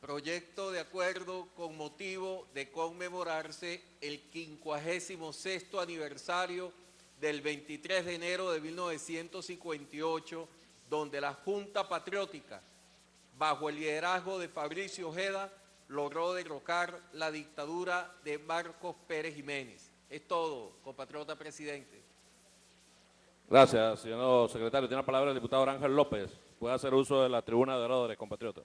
Proyecto de acuerdo con motivo de conmemorarse el 56º aniversario del 23 de enero de 1958, donde la Junta Patriótica, bajo el liderazgo de Fabricio Ojeda, logró derrocar la dictadura de Marcos Pérez Jiménez. Es todo, compatriota presidente. Gracias, señor secretario. Tiene la palabra el diputado Ángel López. Puede hacer uso de la tribuna de oradores, compatriota.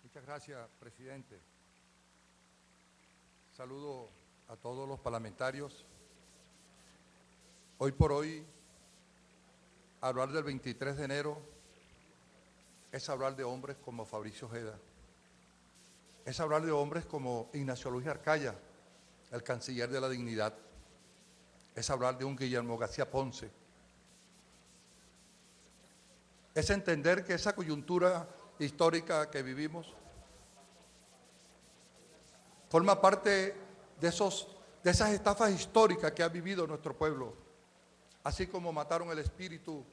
Muchas gracias, presidente. Saludo a todos los parlamentarios. Hoy por hoy, hablar del 23 de enero es hablar de hombres como Fabricio Ojeda, es hablar de hombres como Ignacio Luis Arcaya, el canciller de la dignidad, es hablar de un Guillermo García Ponce, es entender que esa coyuntura histórica que vivimos forma parte de esas estafas históricas que ha vivido nuestro pueblo, así como mataron el espíritu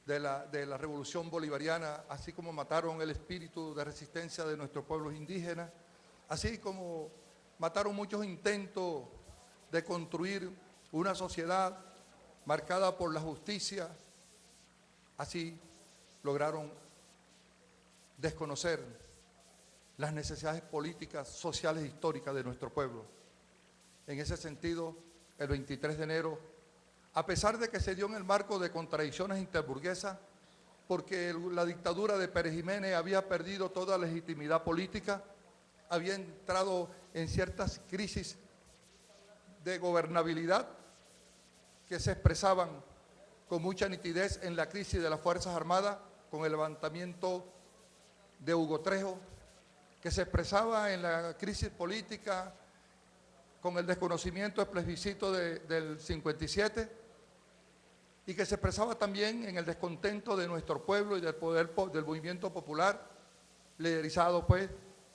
de la revolución bolivariana, así como mataron el espíritu de resistencia de nuestros pueblos indígenas, así como mataron muchos intentos de construir una sociedad marcada por la justicia, así lograron desconocer las necesidades políticas, sociales e históricas de nuestro pueblo. En ese sentido, el 23 de enero, a pesar de que se dio en el marco de contradicciones interburguesas, porque la dictadura de Pérez Jiménez había perdido toda legitimidad política, había entrado en ciertas crisis de gobernabilidad que se expresaban con mucha nitidez en la crisis de las Fuerzas Armadas, con el levantamiento de Hugo Trejo, que se expresaba en la crisis política con el desconocimiento del plebiscito del 57 y que se expresaba también en el descontento de nuestro pueblo y del poder del movimiento popular, liderizado pues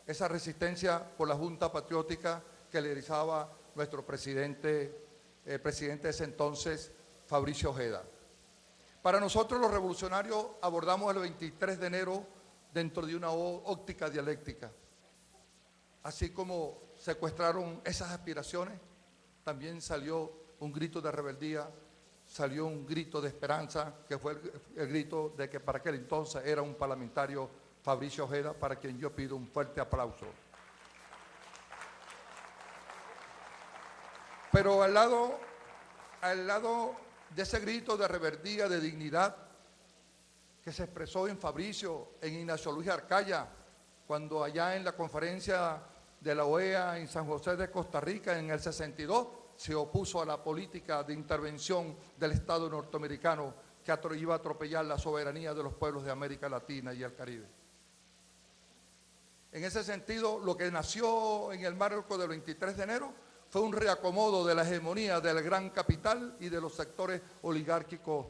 esa resistencia por la Junta Patriótica que liderizaba nuestro presidente, el presidente de ese entonces, Fabricio Ojeda. Para nosotros los revolucionarios abordamos el 23 de enero dentro de una óptica dialéctica. Así como secuestraron esas aspiraciones, también salió un grito de rebeldía, salió un grito de esperanza, que fue el grito de que para aquel entonces era un parlamentario, Fabricio Ojeda, para quien yo pido un fuerte aplauso. Pero al lado de ese grito de rebeldía, de dignidad, que se expresó en Fabricio, en Ignacio Luis Arcaya, cuando allá en la conferencia de la OEA en San José de Costa Rica en el 62 se opuso a la política de intervención del Estado norteamericano que iba a atropellar la soberanía de los pueblos de América Latina y el Caribe. En ese sentido, lo que nació en el marco del 23 de enero fue un reacomodo de la hegemonía del gran capital y de los sectores oligárquicos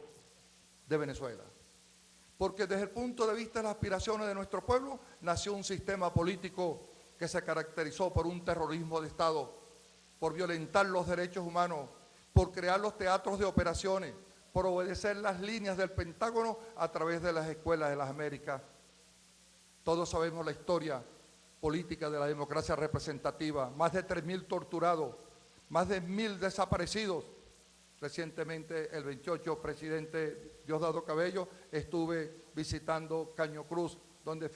de Venezuela. Porque desde el punto de vista de las aspiraciones de nuestro pueblo, nació un sistema político que se caracterizó por un terrorismo de Estado, por violentar los derechos humanos, por crear los teatros de operaciones, por obedecer las líneas del Pentágono a través de las escuelas de las Américas. Todos sabemos la historia política de la democracia representativa, más de 3.000 torturados, más de 1.000 desaparecidos. Recientemente, el 28, presidente Diosdado Cabello, estuve visitando Caño Cruz, donde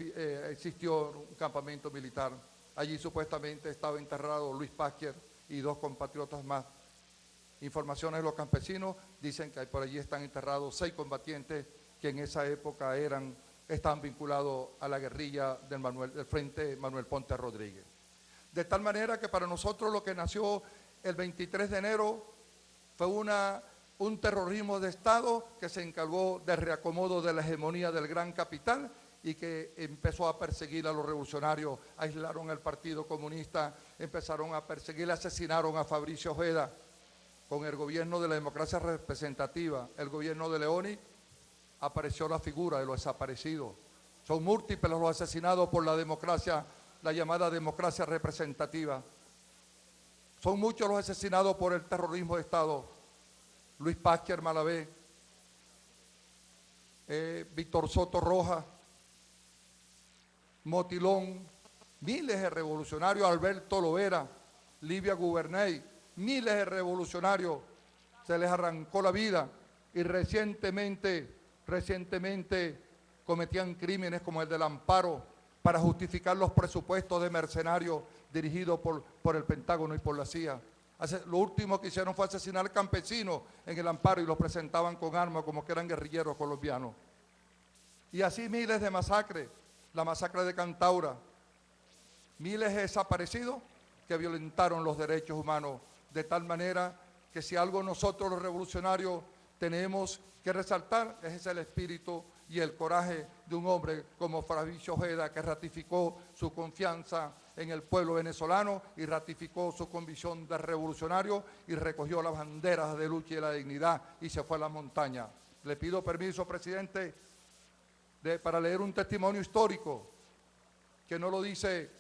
existió un campamento militar. Allí supuestamente estaba enterrado Luis Pasquier y 2 compatriotas más. Informaciones de los campesinos dicen que por allí están enterrados 6 combatientes que en esa época estaban vinculados a la guerrilla del Frente Manuel Ponte Rodríguez. De tal manera que para nosotros lo que nació el 23 de enero fue un terrorismo de Estado que se encargó del reacomodo de la hegemonía del gran capital y que empezó a perseguir a los revolucionarios, aislaron al Partido Comunista, empezaron a perseguir, asesinaron a Fabricio Ojeda. Con el gobierno de la democracia representativa, el gobierno de Leoni, apareció la figura de los desaparecidos, Son múltiples los asesinados por la democracia, la llamada democracia representativa. Son muchos los asesinados por el terrorismo de Estado. Luis Pasquier Malavé, Víctor Soto Rojas, Motilón, miles de revolucionarios, Alberto Lovera, Livia Guberney, miles de revolucionarios se les arrancó la vida y recientemente cometían crímenes como el del Amparo para justificar los presupuestos de mercenarios dirigidos por el Pentágono y por la CIA. Lo último que hicieron fue asesinar campesinos en el Amparo y los presentaban con armas como que eran guerrilleros colombianos. Y así miles de masacres, la masacre de Cantaura, miles de desaparecidos que violentaron los derechos humanos, de tal manera que si algo nosotros los revolucionarios tenemos que resaltar es el espíritu y el coraje de un hombre como Fabricio Ojeda, que ratificó su confianza en el pueblo venezolano y ratificó su convicción de revolucionario y recogió las banderas de lucha y de la dignidad y se fue a la montaña. Le pido permiso, presidente, para leer un testimonio histórico que no lo dice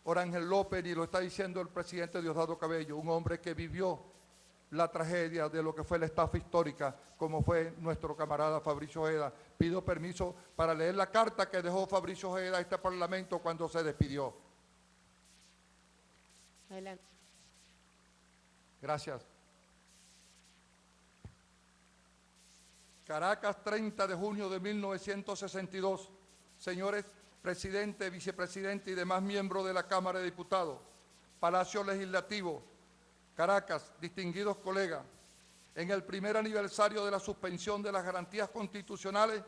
Orángel López ni lo está diciendo el presidente Diosdado Cabello, un hombre que vivió la tragedia de lo que fue la estafa histórica, como fue nuestro camarada Fabricio Ojeda. Pido permiso para leer la carta que dejó Fabricio Ojeda a este Parlamento cuando se despidió. Adelante. Gracias. Caracas, 30 de junio de 1962. Señores presidente, vicepresidente y demás miembros de la Cámara de Diputados, Palacio Legislativo, Caracas, distinguidos colegas, en el primer aniversario de la suspensión de las garantías constitucionales,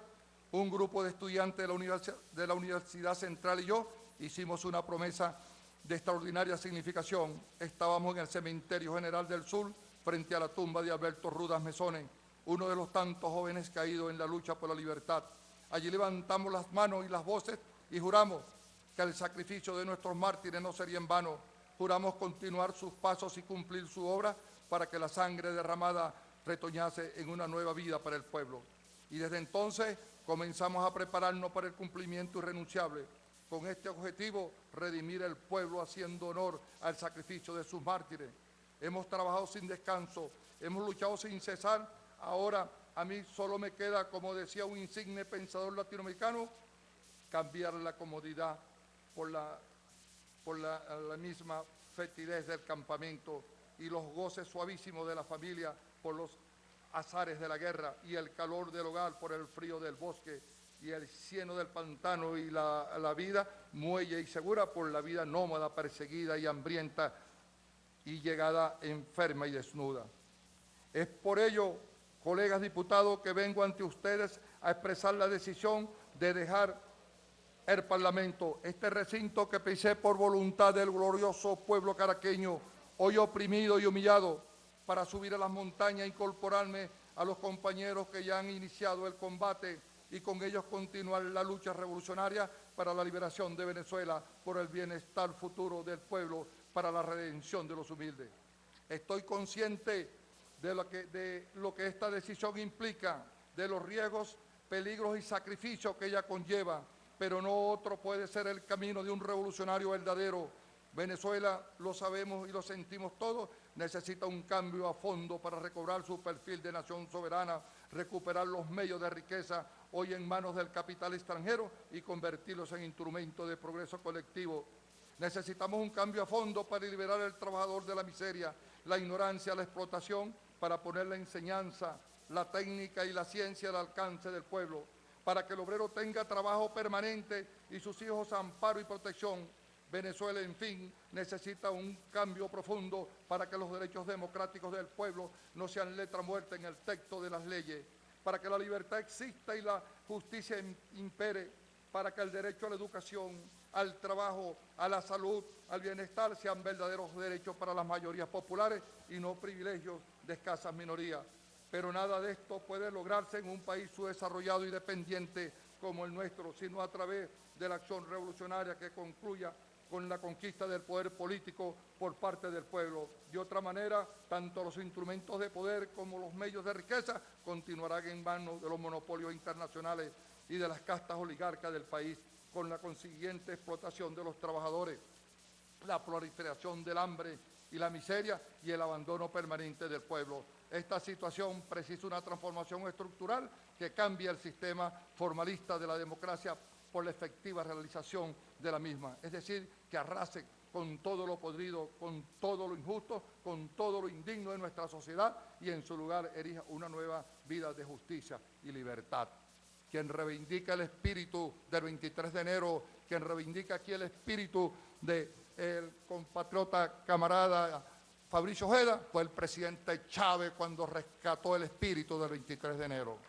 un grupo de estudiantes de la Universidad Central y yo hicimos una promesa de extraordinaria significación. Estábamos en el Cementerio General del Sur, frente a la tumba de Alberto Rudas Mesones, uno de los tantos jóvenes caídos en la lucha por la libertad. Allí levantamos las manos y las voces y juramos que el sacrificio de nuestros mártires no sería en vano. Juramos continuar sus pasos y cumplir su obra para que la sangre derramada retoñase en una nueva vida para el pueblo. Y desde entonces comenzamos a prepararnos para el cumplimiento irrenunciable. Con este objetivo, redimir el pueblo haciendo honor al sacrificio de sus mártires. Hemos trabajado sin descanso, hemos luchado sin cesar. Ahora a mí solo me queda, como decía un insigne pensador latinoamericano, cambiar la comodidad por la misma fetidez del campamento y los goces suavísimos de la familia por los azares de la guerra y el calor del hogar por el frío del bosque y el cieno del pantano y la vida muelle y segura por la vida nómada, perseguida y hambrienta y llegada enferma y desnuda. Es por ello, colegas diputados, que vengo ante ustedes a expresar la decisión de dejar el Parlamento, este recinto que pisé por voluntad del glorioso pueblo caraqueño, hoy oprimido y humillado, para subir a las montañas e incorporarme a los compañeros que ya han iniciado el combate y con ellos continuar la lucha revolucionaria para la liberación de Venezuela, por el bienestar futuro del pueblo, para la redención de los humildes. Estoy consciente de lo que esta decisión implica, de los riesgos, peligros y sacrificios que ella conlleva, pero no otro puede ser el camino de un revolucionario verdadero. Venezuela, lo sabemos y lo sentimos todos, necesita un cambio a fondo para recobrar su perfil de nación soberana, recuperar los medios de riqueza hoy en manos del capital extranjero y convertirlos en instrumentos de progreso colectivo. Necesitamos un cambio a fondo para liberar al trabajador de la miseria, la ignorancia, la explotación, para poner la enseñanza, la técnica y la ciencia al alcance del pueblo, para que el obrero tenga trabajo permanente y sus hijos amparo y protección. Venezuela, en fin, necesita un cambio profundo para que los derechos democráticos del pueblo no sean letra muerta en el texto de las leyes, para que la libertad exista y la justicia impere, para que el derecho a la educación, al trabajo, a la salud, al bienestar sean verdaderos derechos para las mayorías populares y no privilegios de escasas minorías. Pero nada de esto puede lograrse en un país subdesarrollado y dependiente como el nuestro, sino a través de la acción revolucionaria que concluya con la conquista del poder político por parte del pueblo. De otra manera, tanto los instrumentos de poder como los medios de riqueza continuarán en manos de los monopolios internacionales y de las castas oligárquicas del país, con la consiguiente explotación de los trabajadores, la proliferación del hambre y la miseria y el abandono permanente del pueblo. Esta situación precisa una transformación estructural que cambie el sistema formalista de la democracia por la efectiva realización de la misma, es decir, que arrase con todo lo podrido, con todo lo injusto, con todo lo indigno de nuestra sociedad y en su lugar erija una nueva vida de justicia y libertad. Quien reivindica el espíritu del 23 de enero, quien reivindica aquí el espíritu del compatriota camarada Fabricio Ojeda, fue el presidente Chávez cuando rescató el espíritu del 23 de enero.